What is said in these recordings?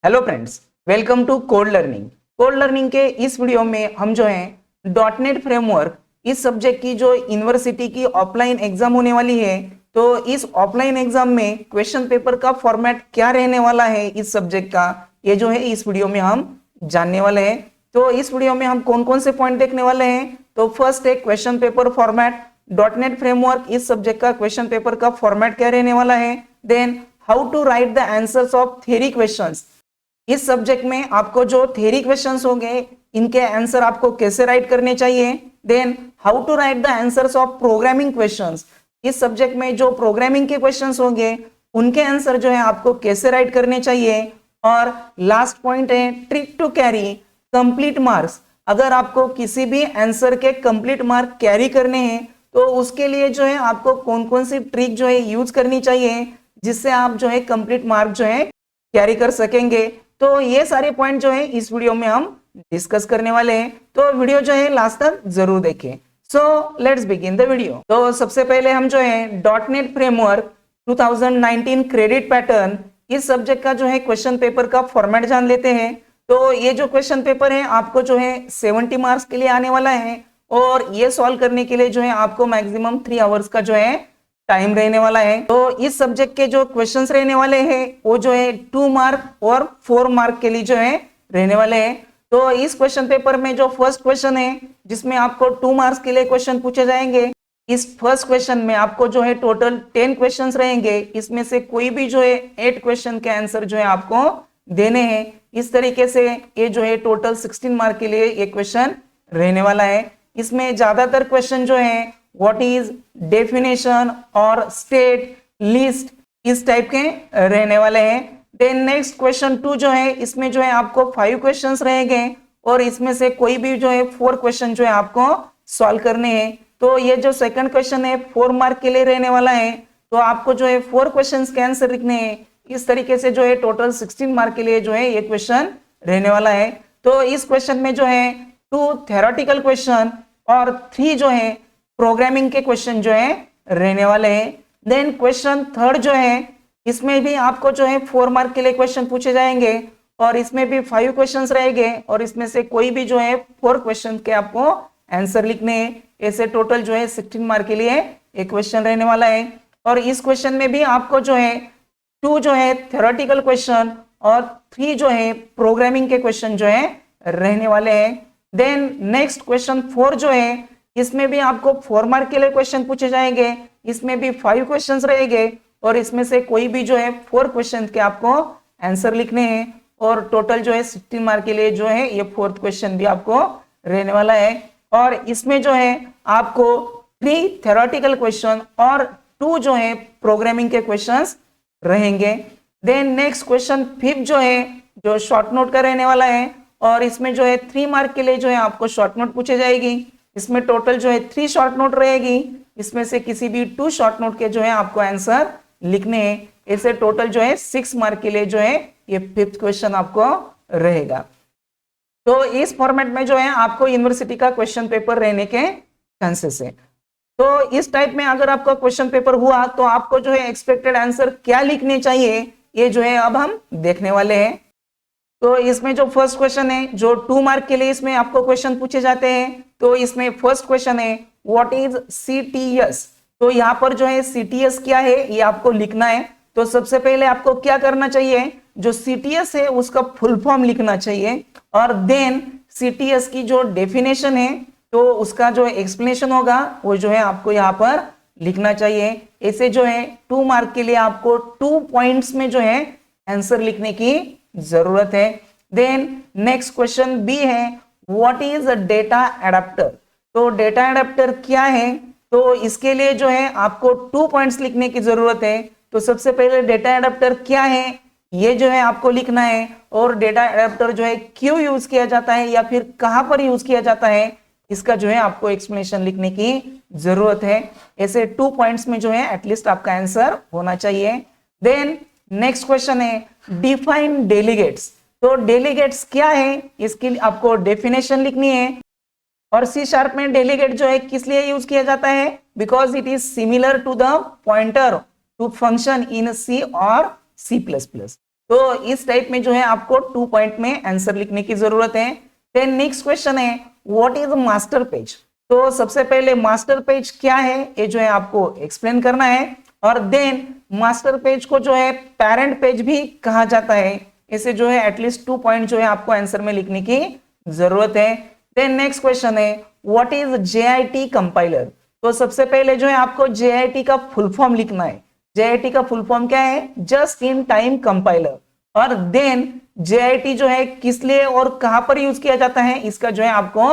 Hello friends, welcome to Code Learning. Code Learning के इस video में हम जो है डॉट नेट फ्रेमवर्क इस सब्जेक्ट की जो यूनिवर्सिटी की ऑफलाइन एग्जाम होने वाली है, तो इस ऑफलाइन एग्जाम में क्वेश्चन पेपर का फॉर्मेट क्या रहने वाला है इस सब्जेक्ट का, ये जो है इस वीडियो में हम जानने वाले हैं। तो इस वीडियो में हम कौन कौन से पॉइंट देखने वाले हैं। तो फर्स्ट है question paper format, dot net framework इस सब्जेक्ट का क्वेश्चन पेपर का फॉर्मेट क्या रहने वाला है। Then how to write the answers of theory questions, इस सब्जेक्ट में आपको जो थ्योरी क्वेश्चंस होंगे इनके आंसर आपको कैसे राइट करने चाहिए। Then how to write the answers of programming questions, इस सब्जेक्ट में जो प्रोग्रामिंग के क्वेश्चंस होंगे उनके आंसर जो है आपको कैसे राइट करने चाहिए। और लास्ट पॉइंट है trick to carry complete marks, अगर आपको किसी भी आंसर के कंप्लीट मार्क कैरी करने हैं तो उसके लिए जो है आपको कौन कौन सी ट्रिक जो है यूज करनी चाहिए जिससे आप जो है कंप्लीट मार्क जो है कैरी कर सकेंगे। तो ये सारे पॉइंट जो है इस वीडियो में हम डिस्कस करने वाले हैं, तो वीडियो जो है लास्ट तक जरूर देखें। So let's begin the video. तो सबसे पहले हम जो है dot net framework 2019 credit pattern इस सब्जेक्ट का जो है क्वेश्चन पेपर का फॉर्मेट जान लेते हैं। तो ये जो क्वेश्चन पेपर है आपको जो है 70 मार्क्स के लिए आने वाला है और ये सॉल्व करने के लिए जो है आपको मैक्सिमम 3 आवर्स का जो है टाइम रहने वाला है। तो इस सब्जेक्ट के जो क्वेश्चंस रहने वाले हैं वो जो है 2 मार्क और 4 मार्क के लिए जो है रहने वाले हैं। तो इस क्वेश्चन पेपर में जो फर्स्ट क्वेश्चन है जिसमें आपको 2 मार्क्स के लिए क्वेश्चन पूछे जाएंगे, इस फर्स्ट क्वेश्चन में आपको जो है टोटल 10 क्वेश्चंस रहेंगे, इसमें से कोई भी जो है 8 क्वेश्चन के आंसर जो है आपको देने हैं। इस तरीके से ये जो है टोटल 16 मार्क के लिए ये क्वेश्चन रहने वाला है। इसमें ज्यादातर क्वेश्चन जो है व्हाट इज, डेफिनेशन और स्टेट, लिस्ट इस टाइप के रहने वाले हैं। देन नेक्स्ट क्वेश्चन 2 जो है इसमें जो है आपको 5 क्वेश्चंस रहेंगे और इसमें से कोई भी जो है 4 क्वेश्चन जो है आपको सॉल्व करने हैं। तो ये जो सेकंड क्वेश्चन है 4 मार्क के लिए रहने वाला है, तो आपको जो है 4 क्वेश्चंस के आंसर लिखने हैं। इस तरीके से जो है टोटल 16 मार्क के लिए जो है ये क्वेश्चन रहने वाला है। तो इस क्वेश्चन में जो है 2 थ्योरेटिकल क्वेश्चन और 3 जो है प्रोग्रामिंग के क्वेश्चन जो है रहने वाले हैं। देन क्वेश्चन थर्ड जो है इसमें भी आपको जो है 4 मार्क के लिए क्वेश्चन पूछे जाएंगे और इसमें भी 5 क्वेश्चंस रहेंगे और इसमें से कोई भी जो है 4 क्वेश्चन के आपको आंसर लिखने हैं। ऐसे टोटल जो है 16 मार्क के लिए एक क्वेश्चन रहने वाला है। और इस क्वेश्चन में भी आपको जो है 2 जो है थ्योरेटिकल क्वेश्चन और 3 जो है प्रोग्रामिंग के क्वेश्चन जो है रहने वाले हैं। देन नेक्स्ट क्वेश्चन 4 जो है इसमें भी आपको 4 मार्क के लिए क्वेश्चन पूछे जाएंगे, इसमें भी 5 क्वेश्चंस रहेंगे और इसमें से कोई भी जो है 4 क्वेश्चन के आपको आंसर लिखने हैं और टोटल जो है 16 मार्क के लिए जो है ये 4th क्वेश्चन भी आपको रहने वाला है। और इसमें जो है आपको 3 थ्योरेटिकल क्वेश्चन और 2 जो है प्रोग्रामिंग के क्वेश्चंस रहेंगे। देन नेक्स्ट क्वेश्चन 5 जो है जो शॉर्ट नोट का रहने वाला है और इसमें जो है 3 मार्क के लिए जो है आपको शॉर्ट नोट पूछे जाएगी। इसमें टोटल जो है 3 शॉर्ट नोट रहेगी, इसमें से किसी भी 2 शॉर्ट नोट के जो है आपको आंसर लिखने हैं। ऐसे टोटल जो है 6 मार्क के लिए जो है ये 5th क्वेश्चन आपको रहेगा। तो इस फॉर्मेट में जो है आपको यूनिवर्सिटी का क्वेश्चन पेपर रहने के चांसेस है। तो इस टाइप में अगर आपका क्वेश्चन पेपर हुआ तो आपको जो है एक्सपेक्टेड आंसर क्या लिखने चाहिए ये जो है अब हम देखने वाले हैं। तो इसमें जो फर्स्ट क्वेश्चन है जो 2 मार्क के लिए इसमें आपको क्वेश्चन पूछे जाते हैं, तो इसमें फर्स्ट क्वेश्चन है व्हाट इज सीटीएस। तो यहाँ पर जो है सीटीएस क्या है ये आपको लिखना है। तो सबसे पहले आपको क्या करना चाहिए, जो सीटीएस है उसका फुल फॉर्म लिखना चाहिए और देन सीटीएस की जो डेफिनेशन है तो उसका जो एक्सप्लेनेशन होगा वो जो है आपको यहाँ पर लिखना चाहिए। ऐसे जो है 2 मार्क के लिए आपको 2 पॉइंट्स में जो है आंसर लिखने की जरूरत है। देन नेक्स्ट क्वेश्चन बी है what is a data adapter. तो डेटा एडाप्टर क्या है, तो इसके लिए जो है आपको 2 पॉइंट्स लिखने की जरूरत है। तो सबसे पहले डेटा एडाप्टर क्या है ये जो है आपको लिखना है और डेटा एडाप्टर जो है क्यों यूज किया जाता है या फिर कहां पर यूज किया जाता है इसका जो है आपको एक्सप्लेनेशन लिखने की जरूरत है। ऐसे 2 पॉइंट्स में जो है एटलीस्ट आपका आंसर होना चाहिए। देन नेक्स्ट क्वेश्चन है डिफाइन डेलीगेट्स। तो डेलीगेट्स क्या है इसकी आपको डेफिनेशन लिखनी है और C# में डेलीगेट जो है किस लिए यूज किया जाता है, because it is similar to the pointer to function in C और C++। तो इस टाइप में जो है आपको 2 पॉइंट में आंसर लिखने की जरूरत है। देन नेक्स्ट क्वेश्चन है व्हाट इज मास्टर पेज। तो सबसे पहले मास्टर पेज क्या है ये जो है आपको एक्सप्लेन करना है, और देन मास्टर पेज को जो है पेरेंट पेज भी कहा जाता है। इसे जो है एटलीस्ट 2 पॉइंट जो है आपको आंसर में लिखने की जरूरत है। देन नेक्स्ट क्वेश्चन है व्हाट इज JIT कंपाइलर। तो सबसे पहले जो है आपको JIT का फुल फॉर्म लिखना है। JIT का फुल फॉर्म क्या है? Just in time compiler. और देन JIT जो है किस लिए और कहां पर यूज किया जाता है इसका जो है आपको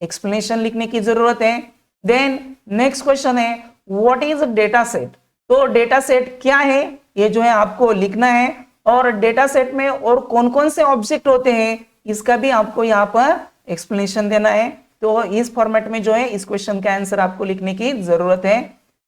एक्सप्लेनेशन लिखने की जरूरत है। देन नेक्स्ट क्वेश्चन है व्हाट इज डेटा सेट। तो डेटा सेट क्या है ये जो है आपको लिखना है, और डेटा सेट में और कौन कौन से ऑब्जेक्ट होते हैं इसका भी आपको यहाँ पर एक्सप्लेनेशन देना है। तो इस फॉर्मेट में जो है इस क्वेश्चन का आंसर आपको लिखने की जरूरत है।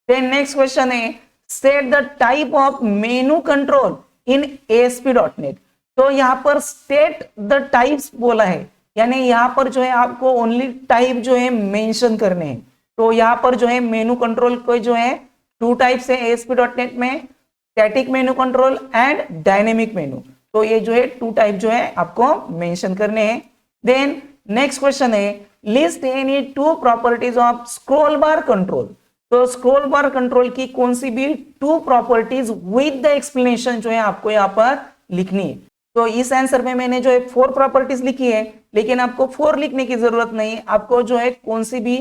देन नेक्स्ट क्वेश्चन है set the type of menu control in ASP.NET। तो यहाँ पर स्टेट द टाइप्स बोला है, यानी यहाँ पर जो है आपको ओनली टाइप जो है मेंशन करने हैं। तो यहाँ पर जो है मेनू कंट्रोल को जो है 2 टाइप्स है ASP.NET में, static menu control and dynamic मेनू। तो ये जो है 2 टाइप जो है आपको मेंशन करने हैं। देन नेक्स्ट क्वेश्चन है list any 2 properties of scroll bar control. तो स्क्रॉल बार कंट्रोल की कौन सी भी 2 प्रॉपर्टीज विद द एक्सप्लेनेशन जो है आपको यहाँ पर लिखनी है। तो इस आंसर में मैंने जो है 4 प्रॉपर्टीज लिखी है, लेकिन आपको 4 लिखने की जरूरत नहीं, आपको जो है कौन सी भी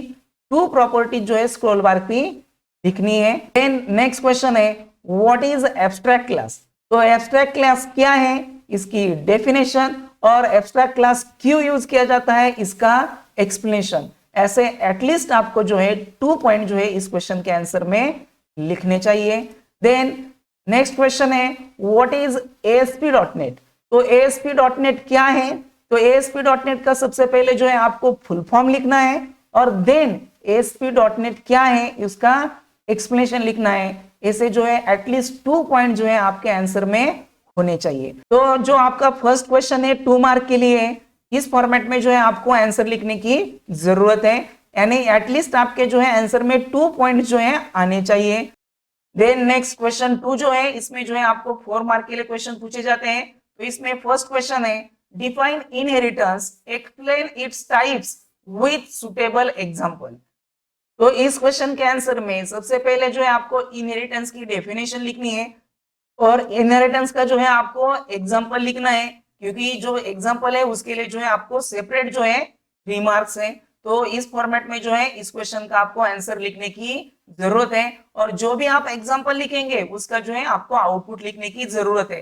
2 प्रॉपर्टीज जो है स्क्रॉल बार की लिखनी है। देन नेक्स्ट क्वेश्चन है व्हाट इज एब्स्ट्रैक्ट क्लास। तो एब्स्ट्रैक्ट क्लास क्या है इसकी डेफिनेशन, और एब्स्ट्रैक्ट क्लास क्यों यूज किया जाता है इसका एक्सप्लेनेशन। ऐसे एटलीस्ट आपको जो है 2 पॉइंट जो है इस क्वेश्चन के आंसर में लिखने चाहिए। देन नेक्स्ट क्वेश्चन है व्हाट इज ASP.NET। तो ASP.NET क्या है? तो ASP.NET का सबसे पहले जो है आपको फुल फॉर्म लिखना है, और देन ASP.NET क्या है उसका एक्सप्लेनेशन लिखना है। ऐसे जो है एटलीस्ट 2 पॉइंट जो है आपके आंसर में होने चाहिए। तो जो आपका फर्स्ट क्वेश्चन है 2 मार्क के लिए, इस फॉर्मेट में जो है आपको आंसर लिखने की जरूरत है, यानी एटलीस्ट आपके जो है आंसर में 2 पॉइंट जो है आने चाहिए। देन नेक्स्ट क्वेश्चन 2 जो है इसमें जो है आपको 4 मार्क के लिए क्वेश्चन पूछे जाते हैं। तो इसमें फर्स्ट क्वेश्चन है define inheritance, explain its types with suitable example. तो इस क्वेश्चन के आंसर में सबसे पहले जो है आपको इनहेरिटेंस की डेफिनेशन लिखनी है, और इनहेरिटेंस का जो है आपको एग्जांपल लिखना है, क्योंकि जो एग्जांपल है उसके लिए जो है आपको सेपरेट जो है 3 मार्क्स है। तो इस फॉर्मेट में जो है इस क्वेश्चन का आपको आंसर लिखने की जरूरत है, और जो भी आप एग्जांपल लिखेंगे उसका जो है आपको आउटपुट लिखने की जरूरत है।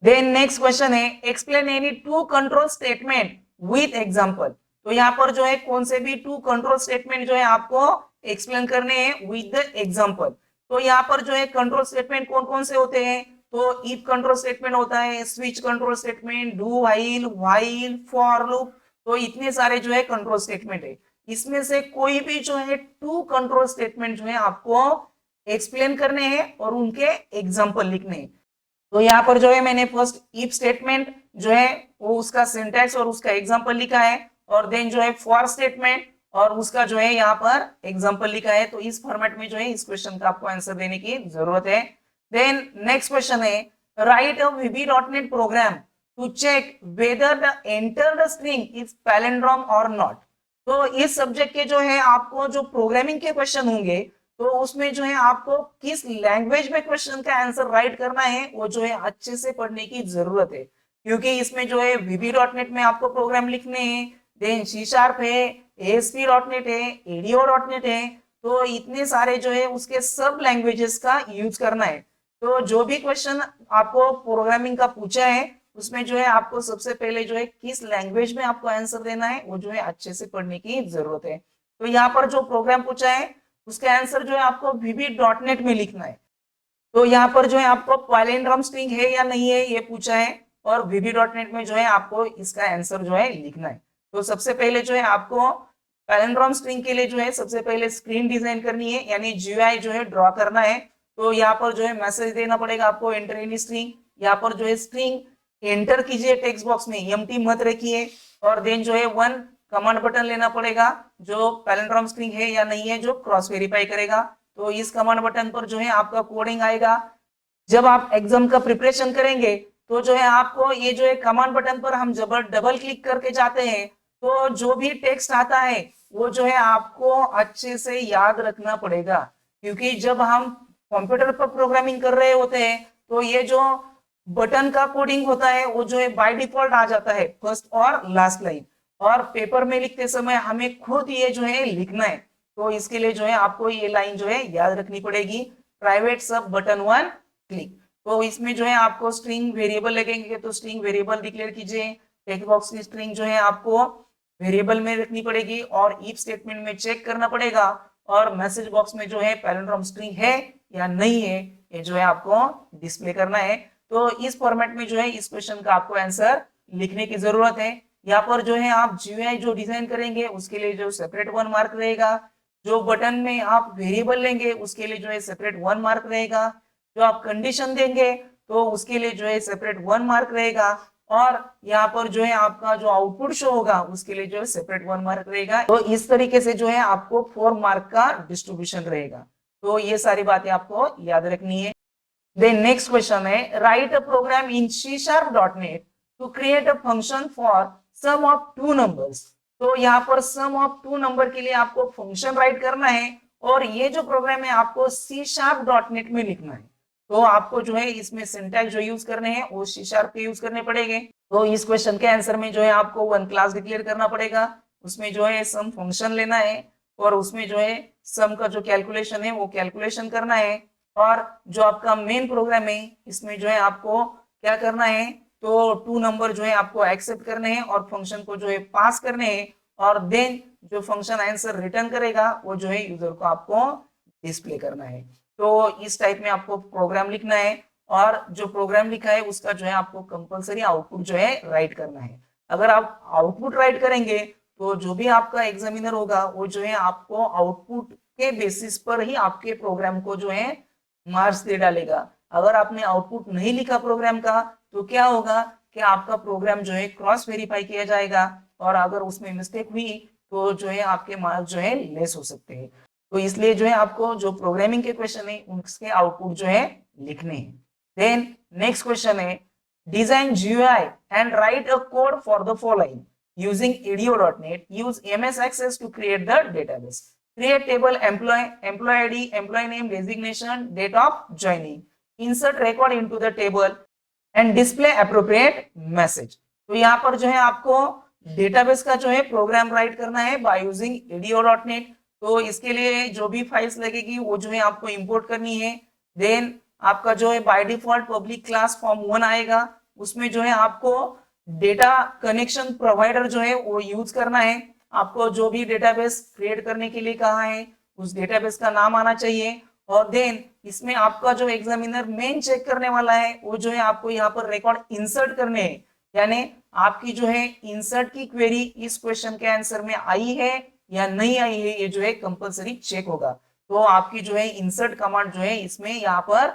देन नेक्स्ट क्वेश्चन है explain any 2 control statement with example. तो यहाँ पर जो है कौन से भी 2 कंट्रोल स्टेटमेंट जो है आपको एक्सप्लेन करने हैं विद द एग्जांपल। तो यहाँ पर जो है कंट्रोल स्टेटमेंट कौन कौन से होते हैं? तो इफ कंट्रोल स्टेटमेंट होता है, switch control statement, do while, for loop. तो इतने सारे जो है कंट्रोल स्टेटमेंट है, इसमें से कोई भी जो है 2 कंट्रोल स्टेटमेंट जो है आपको एक्सप्लेन करने हैं और उनके एग्जांपल लिखने हैं। तो यहाँ पर जो है मैंने फर्स्ट इफ स्टेटमेंट जो है वो उसका सिंटैक्स और उसका एग्जांपल लिखा है, और देन जो है फॉर स्टेटमेंट और उसका जो है यहाँ पर एग्जांपल लिखा है। तो इस फॉर्मेट में जो है इस क्वेश्चन का आपको आंसर देने की जरूरत है। देन नेक्स्ट क्वेश्चन है write a VB.NET program to check whether the entered string is palindrome और नॉट। तो इस सब्जेक्ट के जो है आपको जो प्रोग्रामिंग के क्वेश्चन होंगे, तो उसमें जो है आपको किस लैंग्वेज में क्वेश्चन का आंसर राइट करना है वो जो है अच्छे से पढ़ने की जरूरत है, क्योंकि इसमें जो है VB.NET में आपको प्रोग्राम लिखने हैं, देन C# है, ASP.NET है, ADO.NET है। तो इतने सारे जो है उसके सब लैंग्वेजेस का यूज करना है। तो जो भी क्वेश्चन आपको प्रोग्रामिंग का पूछा है उसमें जो है आपको सबसे पहले जो है किस लैंग्वेज में आपको आंसर देना है वो जो है अच्छे से पढ़ने की जरूरत है। तो यहाँ पर जो प्रोग्राम पूछा है उसका आंसर जो है आपको VB.NET में लिखना है। तो यहाँ पर जो है आपको पैलिंड्रोम स्ट्रिंग है या नहीं है ये पूछा है, और VB.NET में जो है आपको इसका आंसर जो है लिखना है। तो सबसे पहले जो है आपको पैलिंड्रोम स्ट्रिंग के लिए जो है सबसे पहले स्क्रीन डिजाइन करनी है, यानी GUI जो है ड्रॉ करना है। तो यहाँ पर जो है मैसेज देना पड़ेगा आपको एंटर एनी स्ट्रिंग। यहाँ पर जो है स्ट्रिंग एंटर कीजिए टेक्स्ट बॉक्स में, empty मत रखिए, और देन जो है 1 कमांड बटन लेना पड़ेगा जो पैलिंड्रोम स्ट्रिंग है या नहीं है जो क्रॉस वेरीफाई करेगा। तो इस कमांड बटन पर जो है आपका कोडिंग आएगा। जब आप एग्जाम का प्रिपरेशन करेंगे तो जो है आपको ये जो है कमांड बटन पर हम जब डबल क्लिक करके जाते हैं तो जो भी टेक्स्ट आता है वो जो है आपको अच्छे से याद रखना पड़ेगा, क्योंकि जब हम कंप्यूटर पर प्रोग्रामिंग कर रहे होते हैं तो ये जो बटन का कोडिंग होता है वो जो है बाय डिफॉल्ट आ जाता है फर्स्ट और लास्ट लाइन, और पेपर में लिखते समय हमें खुद ये जो है लिखना है। तो इसके लिए जो है आपको ये लाइन जो है याद रखनी पड़ेगी, प्राइवेट सब बटन वन क्लिक। तो इसमें जो है आपको स्ट्रिंग वेरिएबल लगेंगे तो स्ट्रिंग वेरिएबल डिक्लेयर कीजिए, टेक्स्ट बॉक्स की स्ट्रिंग जो है आपको वेरिएबल में रखनी पड़ेगी और इफ स्टेटमेंट में चेक करना पड़ेगा, और मैसेज बॉक्स में जो है पैराग्राफ स्ट्रिंग है या नहीं है ये जो है आपको डिस्प्ले करना है। तो इस फॉर्मेट में जो है इस क्वेश्चन का आपको आंसर लिखने की जरूरत है। यहाँ पर जो है आप जीयूआई जो डिजाइन करेंगे उसके लिए जो सेपरेट 1 मार्क रहेगा, जो बटन में आप वेरिएबल लेंगे उसके लिए जो है सेपरेट 1 मार्क रहेगा, जो आप कंडीशन देंगे तो उसके लिए जो है सेपरेट 1 मार्क रहेगा, और यहाँ पर जो है आपका जो आउटपुट शो होगा उसके लिए जो है सेपरेट 1 मार्क रहेगा। तो इस तरीके से जो है आपको 4 मार्क का डिस्ट्रीब्यूशन रहेगा। तो ये सारी बातें आपको याद रखनी है। देन नेक्स्ट क्वेश्चन है, write a program in C#.NET to create a function for sum of 2 numbers. तो यहाँ पर सम ऑफ 2 नंबर के लिए आपको फंक्शन राइट करना है, और ये जो प्रोग्राम है आपको C#.NET में लिखना है। तो आपको जो है इसमें सिंटैक्स जो यूज करने हैं वो C# के यूज करने पड़ेंगे। तो इस क्वेश्चन के आंसर में जो है आपको 1 क्लास डिक्लेयर करना पड़ेगा, उसमें जो है सम फंक्शन लेना है और उसमें जो है सम का जो कैलकुलेशन है वो कैलकुलेशन करना है, और जो आपका मेन प्रोग्राम है इसमें जो है आपको क्या करना है, तो 2 नंबर जो है आपको एक्सेप्ट करने हैं और फंक्शन को जो है पास करने हैं, और देन जो फंक्शन आंसर रिटर्न करेगा वो जो है यूजर को आपको डिस्प्ले करना है। तो इस टाइप में आपको प्रोग्राम लिखना है, और जो प्रोग्राम लिखा है उसका जो है आपको कंपलसरी आउटपुट जो है राइट करना है। अगर आप आउटपुट राइट करेंगे तो जो भी आपका एग्जामिनर होगा वो जो है आपको आउटपुट के बेसिस पर ही आपके प्रोग्राम को जो है मार्क्स दे डालेगा। अगर आपने आउटपुट नहीं लिखा प्रोग्राम का तो क्या होगा कि आपका प्रोग्राम जो है क्रॉस वेरीफाई किया जाएगा, और अगर उसमें मिस्टेक हुई तो जो है आपके मार्क्स जो है लेस हो सकते हैं। तो इसलिए जो है आपको जो प्रोग्रामिंग के क्वेश्चन है उसके आउटपुट जो है लिखने हैं। देन नेक्स्ट क्वेश्चन है, design GUI and right a code for the following using ADO.NET, use MS Access to create the database, create table employee ID, employee name, designation, date of joining, insert record into the table and display appropriate message। तो यहाँ पर जो है आपको database का जो है programme right करना है बाय यूजिंग ADO.NET। तो इसके लिए जो भी फाइल्स लगेगी वो जो है आपको इंपोर्ट करनी है। देन आपका जो है by default public class form 1 आएगा, उसमें जो है आपको डेटा कनेक्शन प्रोवाइडर जो है वो यूज करना है। आपको जो भी डेटाबेस क्रिएट करने के लिए कहा है उस डेटाबेस का नाम आना चाहिए, और देन इसमें आपका जो एग्जामिनर मेन चेक करने वाला है वो जो है आपको यहाँ पर रिकॉर्ड इंसर्ट करने हैं, यानी आपकी जो है इंसर्ट की क्वेरी इस क्वेश्चन के आंसर में आई है या नहीं आई है ये जो है कंपलसरी चेक होगा। तो आपकी जो है इंसर्ट कमांड जो है इसमें यहाँ पर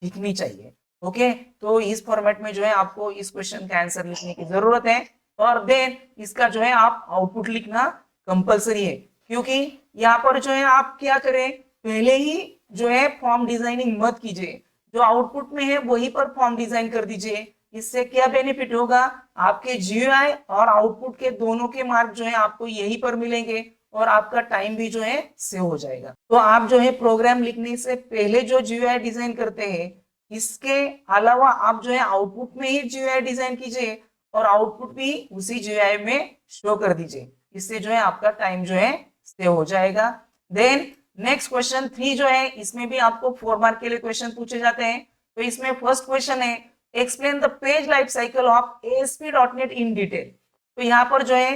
दिखनी चाहिए। ओके, तो इस फॉर्मेट में जो है आपको इस क्वेश्चन का आंसर लिखने की जरूरत है, और देन इसका जो है आप आउटपुट लिखना कंपलसरी है, क्योंकि यहाँ पर जो है आप क्या करें, पहले ही जो है फॉर्म डिजाइनिंग मत कीजिए, जो आउटपुट में है वही पर फॉर्म डिजाइन कर दीजिए। इससे क्या बेनिफिट होगा, आपके GUI और आउटपुट के दोनों के मार्क जो है आपको यही पर मिलेंगे, और आपका टाइम भी जो है सेव हो जाएगा। तो आप जो है प्रोग्राम लिखने से पहले जो GUI डिजाइन करते हैं इसके अलावा आप जो है आउटपुट में ही GUI डिजाइन कीजिए और आउटपुट भी उसी GUI में शो कर दीजिए। इससे जो है आपका टाइम जो है सेव हो जाएगा। देन नेक्स्ट क्वेश्चन 3 जो है इसमें भी आपको 4 मार्क के लिए क्वेश्चन पूछे जाते हैं। तो इसमें फर्स्ट क्वेश्चन है, explain the page life cycle of ASP.NET in detail. तो यहाँ पर जो है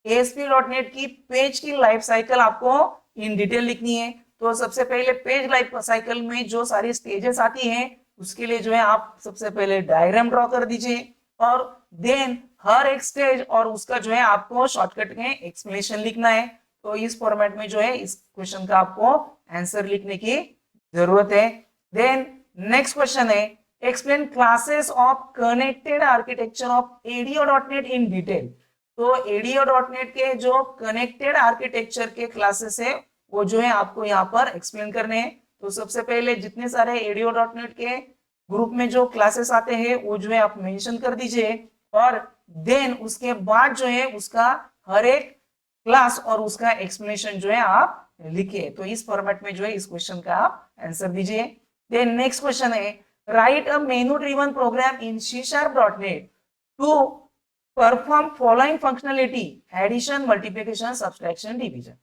ASP.NET की पेज की लाइफ साइकिल आपको इन डिटेल लिखनी है। तो सबसे पहले पेज लाइफ साइकिल में जो सारी स्टेजेस आती हैं उसके लिए जो है आप सबसे पहले डायग्राम ड्रॉ कर दीजिए, और देन हर एक स्टेज और उसका जो है आपको शॉर्टकट में एक्सप्लेनेशन लिखना है। तो इस फॉर्मेट में जो है इस क्वेश्चन का आपको आंसर लिखने की जरूरत है। देन नेक्स्ट क्वेश्चन है, explain classes of connected architecture of ADO.NET in detail. तो ADO.NEट के जो कनेक्टेड आर्किटेक्चर के क्लासेस है वो जो है आपको यहाँ पर एक्सप्लेन करने हैं। तो सबसे पहले जितने सारे ADO.NEट के ग्रुप में जो क्लासेस आते हैं वो जो है आप मेंशन कर दीजिए, और देन उसके बाद जो है उसका हर एक क्लास और उसका एक्सप्लेनेशन जो है आप लिखिए। तो इस फॉर्मेट में जो है इस क्वेश्चन का आप आंसर दीजिए। देन नेक्स्ट क्वेश्चन है, write a menu driven program in C#.NET to perform following functionality, addition, multiplication, subtraction, division.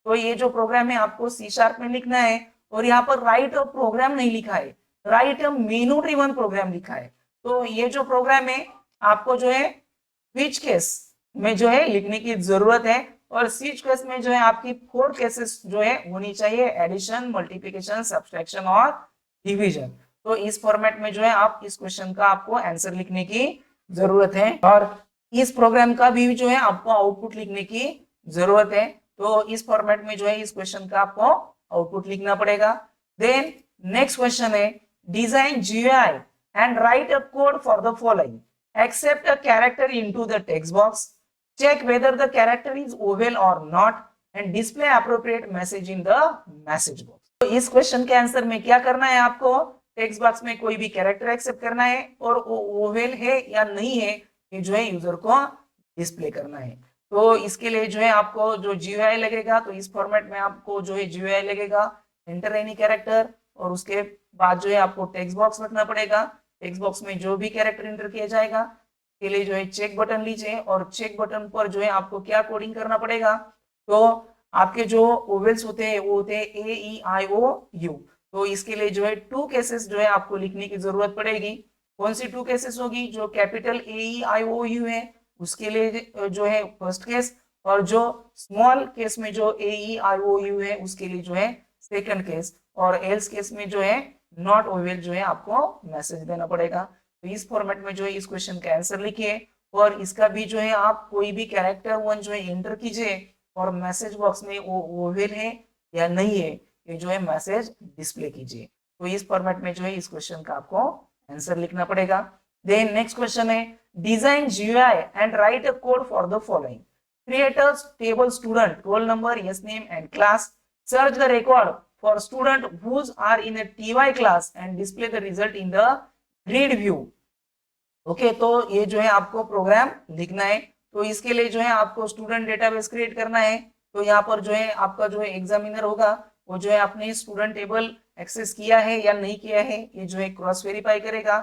तो ये जो प्रोग्राम है आपको C# में लिखना है, और यहाँ पर राइट अ प्रोग्राम नहीं लिखा है, write a menu driven programme लिखा है। तो ये जो प्रोग्राम है आपको जो है स्विच केस में जो है लिखने की जरूरत है, और स्विच केस में जो है आपकी 4 केसेस जो है होनी चाहिए, एडिशन, मल्टीप्लिकेशन, सब्सट्रैक्शन और डिवीजन। तो इस फॉर्मेट में जो है आप इस क्वेश्चन का आपको आंसर लिखने की जरूरत है, और इस प्रोग्राम का भी जो है आपको आउटपुट लिखने की जरूरत है। तो इस फॉर्मेट में जो है इस क्वेश्चन का आपको आउटपुट लिखना पड़ेगा। देन नेक्स्ट क्वेश्चन है, design GUI and right a code for the following, accept a character into the text box, check whether the character is oval or not, and display appropriate message in the message box। तो इस question के answer में क्या करना है, आपको text box में कोई भी कैरेक्टर एक्सेप्ट करना है, और ओवेल है या नहीं है ये जो है यूजर को डिस्प्ले करना है। तो इसके लिए जो है आपको जो GUI लगेगा, तो इस फॉर्मेट में आपको जो है GUI लगेगा, एंटर एनी कैरेक्टर, और उसके बाद जो है आपको टेक्स्ट बॉक्स रखना पड़ेगा। टेक्स्ट बॉक्स में जो भी कैरेक्टर एंटर किया जाएगा के लिए जो है चेक बटन लीजिए, और चेक बटन पर जो है आपको क्या कोडिंग करना पड़ेगा, तो आपके जो ओवेल्स होते हैं वो होते हैं A, E, I, O, U। तो इसके लिए जो है 2 केसेस जो है आपको लिखने की जरूरत पड़ेगी। कौन सी 2 केसेस होगी, जो capital A, E, I, O, U है उसके लिए जो है फर्स्ट केस, और जो स्मॉल केस में जो A, E, I, O, U है उसके लिए जो है सेकंड केस, और एल्स केस में जो है नॉट ओवेल जो है आपको मैसेज देना पड़ेगा। तो इस फॉर्मेट में जो है इस क्वेश्चन का आंसर लिखिए, और इसका भी जो है आप कोई भी कैरेक्टर 1 जो है एंटर कीजिए, और मैसेज बॉक्स में वो ओवेल है या नहीं है ये जो है मैसेज डिस्प्ले कीजिए। तो इस फॉर्मेट में जो है इस क्वेश्चन का आपको आंसर लिखना पड़ेगा। देन नेक्स्ट क्वेश्चन है, design GUI and right a code for the following, create a table student, roll number, yes name and class, search the record for student whose are in a TY class and display the result in the grid view। Okay, तो ये जो है आपको programme लिखना है। तो इसके लिए जो है आपको स्टूडेंट डेटाबेस क्रिएट करना है। तो यहाँ पर जो है आपका जो है एग्जामिनर होगा वो जो है अपने स्टूडेंट टेबल एक्सेस किया है या नहीं किया है ये जो है क्रॉस वेरीफाई करेगा,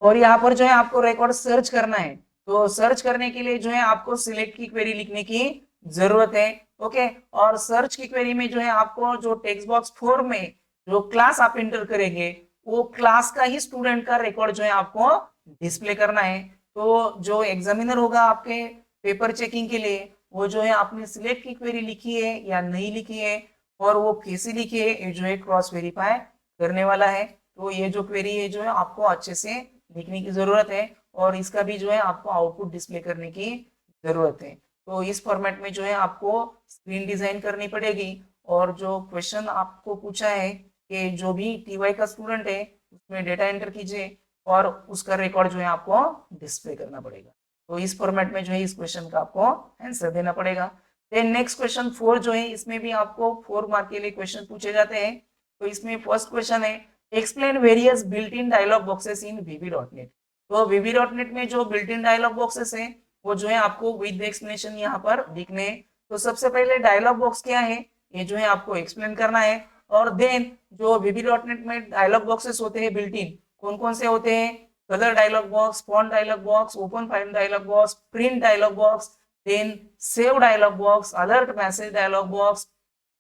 और यहाँ पर जो है आपको रिकॉर्ड सर्च करना है। तो सर्च करने के लिए जो है आपको सिलेक्ट की क्वेरी लिखने की जरूरत है। ओके, और सर्च की क्वेरी में जो है आपको जो टेक्स्ट बॉक्स 4 में जो क्लास आप एंटर करेंगे वो क्लास का ही स्टूडेंट का रिकॉर्ड जो है आपको डिस्प्ले करना है। तो जो एग्जामिनर होगा आपके पेपर चेकिंग के लिए वो जो है आपने सिलेक्ट की क्वेरी लिखी है या नहीं लिखी है, और वो कैसे लिखी है ये जो है क्रॉस वेरीफाई करने वाला है। तो ये जो क्वेरी है जो है आपको अच्छे से लिखने की जरूरत है, और इसका भी जो है आपको आउटपुट डिस्प्ले करने की जरूरत है। तो इस फॉर्मेट में जो है आपको स्क्रीन डिजाइन करनी पड़ेगी, और जो क्वेश्चन आपको पूछा है कि जो भी TY का स्टूडेंट है उसमें डेटा एंटर कीजिए, और उसका रिकॉर्ड जो है आपको डिस्प्ले करना पड़ेगा। तो इस फॉर्मेट में जो है इस क्वेश्चन का आपको आंसर देना पड़ेगा। देन नेक्स्ट क्वेश्चन 4 जो है इसमें भी आपको 4 मार्क के लिए क्वेश्चन पूछे जाते हैं। तो इसमें फर्स्ट क्वेश्चन है, explain various built in dialog boxes in VB.NET। तो VB.NEट में जो बिल्ट इन डायलॉग बॉक्सेस है वो जो है आपको विद एक्सप्लेनेशन यहाँ पर दिखने। तो सबसे पहले डायलॉग बॉक्स क्या है ये जो है आपको एक्सप्लेन करना है, और देन जो VB.NEट में डायलॉग बॉक्सेस होते हैं बिल्ट इन कौन कौन से होते हैं, colour dialog box, font dialog box, open file dialog box, print dialog box, then save dialog box, alert message dialog box.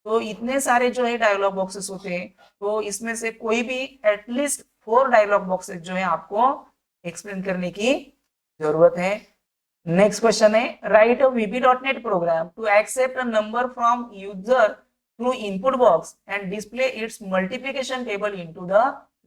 तो इतने सारे जो है डायलॉग बॉक्सेस होते हैं, तो इसमें से कोई भी एटलीस्ट 4 डायलॉग बॉक्सेस जो है आपको एक्सप्लेन करने की जरूरत है। नेक्स्ट क्वेश्चन है, write a VB.NET program to accept a number from user through input box and display its multiplication table into the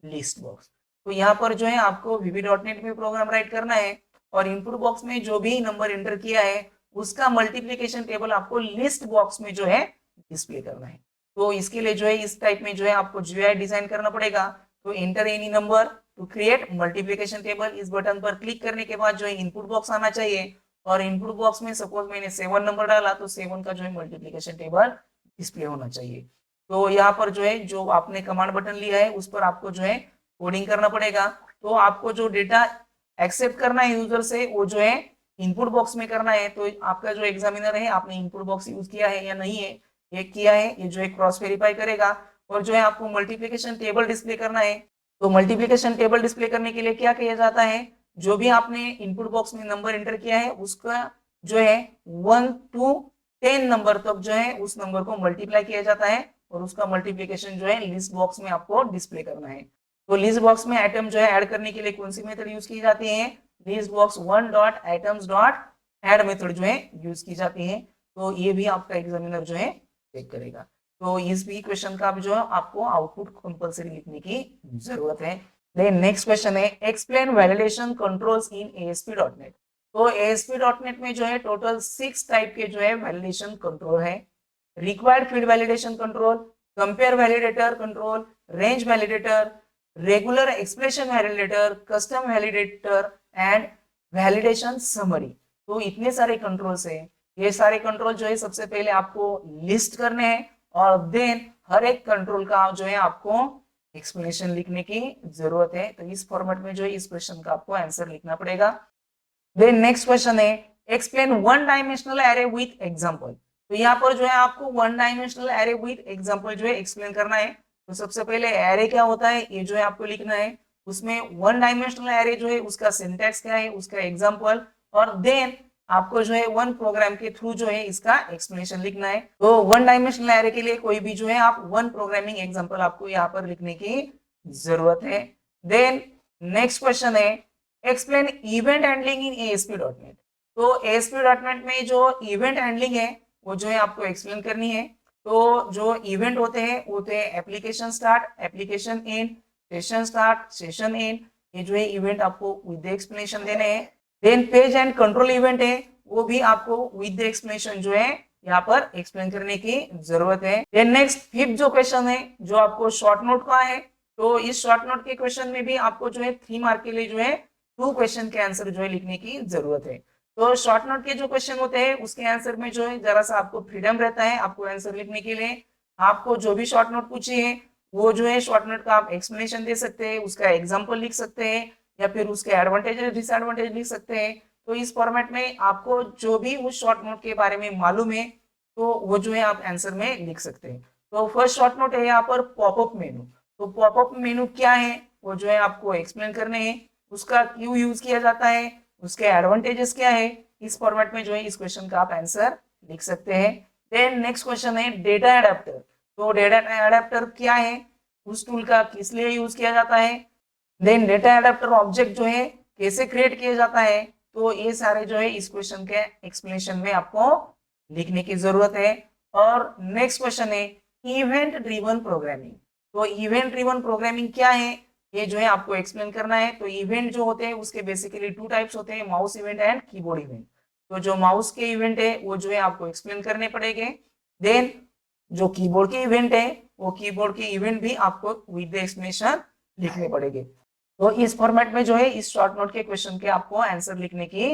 list box. तो यहाँ पर जो है आपको VB.NET में प्रोग्राम राइट करना है, और इनपुट बॉक्स में जो भी नंबर एंटर किया है उसका मल्टीप्लिकेशन टेबल आपको लिस्ट बॉक्स में जो है डिस्प्ले करना है। तो इसके लिए जो है इस टाइप में जो है आपको GUI डिजाइन करना पड़ेगा। तो enter any number two create multiplication table, इस बटन पर क्लिक करने के बाद जो है इनपुट बॉक्स आना चाहिए, और इनपुट बॉक्स में सपोज मैंने 7 नंबर डाला तो 7 का जो है मल्टीप्लिकेशन टेबल डिस्प्ले होना चाहिए। तो यहाँ पर जो है जो आपने कमांड बटन लिया है उस पर आपको जो है कोडिंग करना पड़ेगा। तो आपको जो डेटा एक्सेप्ट करना है यूजर से वो जो है इनपुट बॉक्स में करना है। तो आपका जो एग्जामिनर है आपने इनपुट बॉक्स यूज किया है या नहीं है, ये किया है, ये जो है क्रॉस वेरीफाई करेगा। और जो है आपको मल्टीप्लिकेशन टेबल डिस्प्ले करना है, तो मल्टीप्लिकेशन टेबल डिस्प्ले करने के लिए क्या किया जाता है, जो भी आपने इनपुट बॉक्स में नंबर एंटर किया है उसका जो है 1 to 10 नंबर तक जो है उस नंबर को मल्टीप्लाई किया जाता है और उसका मल्टीप्लिकेशन जो है लिस्ट बॉक्स में आपको डिस्प्ले करना है। तो लिस्ट बॉक्स में आइटम जो है ऐड करने के लिए कौन सी मेथड यूज की जाती है, list box 1 dot items dot add method जो है यूज की जाती है। तो ये भी आपका एग्जामिनर जो है चेक करेगा। तो इस भी क्वेश्चन का जो है आपको आउटपुट कंपलसरी लिखने की जरूरत है। देन नेक्स्ट क्वेश्चन है एक्सप्लेन वैलिडेशन कंट्रोल्स इन ASP.NET। तो ASP.NEट में जो है टोटल 6 टाइप के जो है वैलिडेशन कंट्रोल है। Required field validation control, compare validator control, range validator, regular expression validator, custom validator and validation summary. तो इतने सारे कंट्रोल्स है। ये सारे कंट्रोल जो है सबसे पहले आपको लिस्ट करने हैं और देन हर एक कंट्रोल का जो है आपको एक्सप्लेनेशन लिखने की जरूरत है। तो इस फॉर्मेट में जो है इस क्वेश्चन का आपको आंसर लिखना पड़ेगा। देन नेक्स्ट क्वेश्चन है explain one dimensional array with example. तो यहाँ पर जो है आपको one dimensional array with example जो है एक्सप्लेन करना है। तो सबसे पहले एरे क्या होता है ये जो है आपको लिखना है, उसमें वन डायमेंशनल एरे जो है उसका सिंटैक्स क्या है, उसका एग्जांपल, और देन आपको जो है वन प्रोग्राम के थ्रू जो है इसका एक्सप्लेनेशन लिखना है। तो वन डायमेंशनल एरे के लिए कोई भी जो है आप वन प्रोग्रामिंग एग्जांपल आपको यहाँ पर लिखने की जरूरत है। देन नेक्स्ट क्वेश्चन है explain event handling in ASP.NET। तो ASP.NEट में जो इवेंट हैंडलिंग है वो जो है आपको एक्सप्लेन करनी है। तो जो इवेंट होते हैं वो होते हैं application start, application end, session start, session end. ये जो है इवेंट आपको विद एक्सप्लेनेशन देने हैं। Then page and control event है, वो भी आपको विद एक्सप्लेनेशन जो है यहाँ पर एक्सप्लेन करने की जरूरत है। देन नेक्स्ट फिफ्थ जो क्वेश्चन है जो आपको शॉर्ट नोट का है, तो इस शॉर्ट नोट के क्वेश्चन में भी आपको जो है 3 मार्क के लिए जो है 2 क्वेश्चन के आंसर जो है लिखने की जरूरत है। तो शॉर्ट नोट के जो क्वेश्चन होते हैं उसके आंसर में जो है जरा सा आपको फ्रीडम रहता है आपको आंसर लिखने के लिए। आपको जो भी शॉर्ट नोट पूछे है वो जो है शॉर्ट नोट का आप एक्सप्लेनेशन दे सकते हैं, उसका एग्जाम्पल लिख सकते हैं या फिर उसके एडवांटेज डिसएडवांटेज लिख सकते हैं। तो इस फॉर्मेट में आपको जो भी उस शॉर्ट नोट के बारे में मालूम है तो वो जो है आप आंसर में लिख सकते हैं। तो फर्स्ट शॉर्ट नोट है यहाँ पर पॉपअप मेनू। तो पॉपअप मेनू क्या है वो जो है आपको एक्सप्लेन करने हैं, उसका क्यों यूज किया जाता है, उसके एडवांटेजेस क्या है। इस फॉर्मेट में जो है इस क्वेश्चन का आप आंसर लिख सकते हैं। देन नेक्स्ट क्वेश्चन है डेटा एडेप्टर। तो डेटा एडेप्टर क्या है, उस टूल का किस लिए यूज किया जाता है, देन डेटा एडेप्टर ऑब्जेक्ट जो है कैसे क्रिएट किया जाता है। तो ये सारे जो है इस क्वेश्चन के एक्सप्लेनेशन में आपको लिखने की जरूरत है। और नेक्स्ट क्वेश्चन है इवेंट ड्रिवन प्रोग्रामिंग। तो इवेंट ड्रिवन प्रोग्रामिंग क्या है ये जो है आपको एक्सप्लेन करना है। तो इवेंट जो होते हैं उसके बेसिकली 2 टाइप्स होते हैं, mouse event and keyboard event. तो जो माउस के इवेंट है वो जो है आपको एक्सप्लेन करने पड़ेंगे। देन जो कीबोर्ड के इवेंट है वो कीबोर्ड के इवेंट भी आपको विद एक्सप्लेनेशन लिखने पड़ेंगे। तो इस फॉर्मेट में जो है इस शॉर्ट नोट के क्वेश्चन के आपको आंसर लिखने की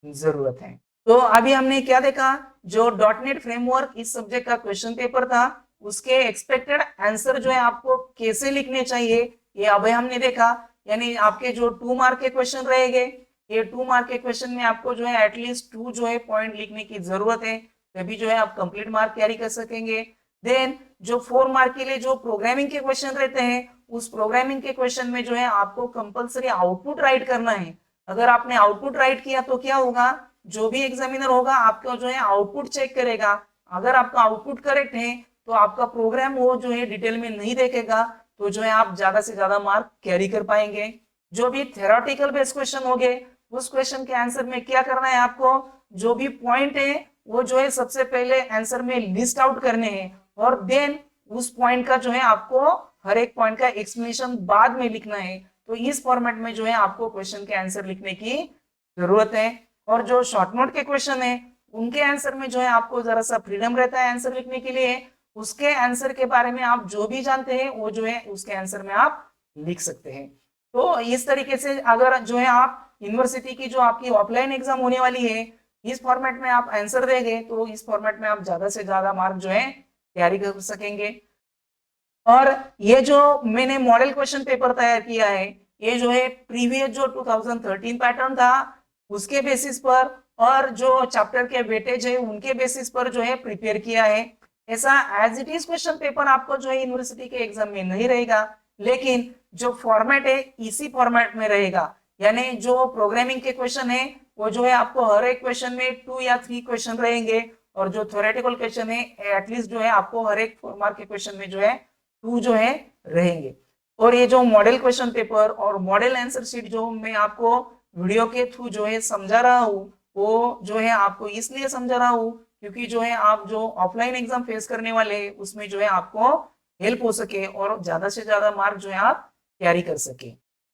जरूरत है। तो अभी हमने क्या देखा, जो .NET फ्रेमवर्क इस सब्जेक्ट का क्वेश्चन पेपर था उसके एक्सपेक्टेड आंसर जो है आपको कैसे लिखने चाहिए ये अभी हमने देखा। यानी आपके जो 2 मार्क के क्वेश्चन रहेंगे, ये 2 मार्क के क्वेश्चन में आपको जो है एटलीस्ट 2 जो है पॉइंट लिखने की जरूरत है, तभी जो है आप कंप्लीट मार्क कैरी कर सकेंगे। देन जो 4 मार्क के लिए जो प्रोग्रामिंग के क्वेश्चन रहते हैं उस प्रोग्रामिंग के क्वेश्चन में जो है आपको कंपलसरी आउटपुट राइट करना है। अगर आपने आउटपुट राइट किया तो क्या होगा, जो भी एग्जामिनर होगा आपका जो है आउटपुट चेक करेगा। अगर आपका आउटपुट करेक्ट है तो आपका प्रोग्राम वो जो है डिटेल में नहीं देखेगा, तो जो है आप ज्यादा से ज्यादा मार्क कैरी कर पाएंगे। जो भी थ्योरेटिकल बेस्ड क्वेश्चन हो गए उस क्वेश्चन के आंसर में क्या करना है, आपको जो भी पॉइंट है वो जो है सबसे पहले आंसर में लिस्ट आउट करने हैं और देन उस पॉइंट का जो है आपको हर एक पॉइंट का एक्सप्लेनेशन बाद में लिखना है। तो इस फॉर्मेट में जो है आपको क्वेश्चन के आंसर लिखने की जरूरत है। और जो शॉर्ट नोट के क्वेश्चन है उनके आंसर में जो है आपको जरा सा फ्रीडम रहता है आंसर लिखने के लिए। उसके आंसर के बारे में आप जो भी जानते हैं वो जो है उसके आंसर में आप लिख सकते हैं। तो इस तरीके से अगर जो है आप यूनिवर्सिटी की जो आपकी ऑफलाइन एग्जाम होने वाली है इस फॉर्मेट में आप आंसर देंगे तो इस फॉर्मेट में आप ज्यादा से ज्यादा मार्क जो है तैयारी कर सकेंगे। और ये जो मैंने मॉडल क्वेश्चन पेपर तैयार किया है ये जो है प्रीवियस जो 2013 पैटर्न था उसके बेसिस पर और जो चैप्टर के वेटेज है उनके बेसिस पर जो है प्रिपेयर किया है। ऐसा as it is question paper आपको जो है यूनिवर्सिटी के एग्जाम में नहीं रहेगा, लेकिन जो फॉर्मेट है इसी फॉर्मेट में रहेगा। यानी जो प्रोग्रामिंग के क्वेश्चन है वो जो है आपको हर एक क्वेश्चन में 2 या 3 क्वेश्चन रहेंगे, और जो थ्योरेटिकल क्वेश्चन है एटलीस्ट जो है आपको हर एक 4 मार्क के क्वेश्चन में जो है 2 जो है रहेंगे। और ये जो मॉडल क्वेश्चन पेपर और मॉडल आंसर शीट जो मैं आपको वीडियो के थ्रू जो है समझा रहा हूँ, वो जो है आपको इसलिए समझा रहा हूँ क्योंकि जो है आप जो ऑफलाइन एग्जाम फेस करने वाले उसमें जो है आपको हेल्प हो सके और ज्यादा से ज्यादा मार्क जो है आप कैरी कर सके।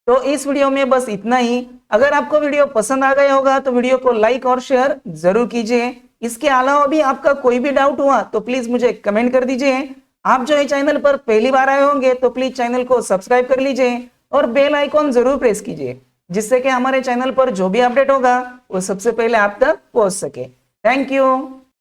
तो इस वीडियो में बस इतना ही। अगर आपको वीडियो पसंद आ गया होगा तो वीडियो को लाइक और शेयर जरूर कीजिए। इसके अलावा भी आपका कोई भी डाउट हुआ तो प्लीज मुझे कमेंट कर दीजिए। आप जो है चैनल पर पहली बार आए होंगे तो प्लीज चैनल को सब्सक्राइब कर लीजिए और बेल आइकॉन जरूर प्रेस कीजिए, जिससे कि हमारे चैनल पर जो भी अपडेट होगा वो सबसे पहले आप तक पहुंच सके। Thank you.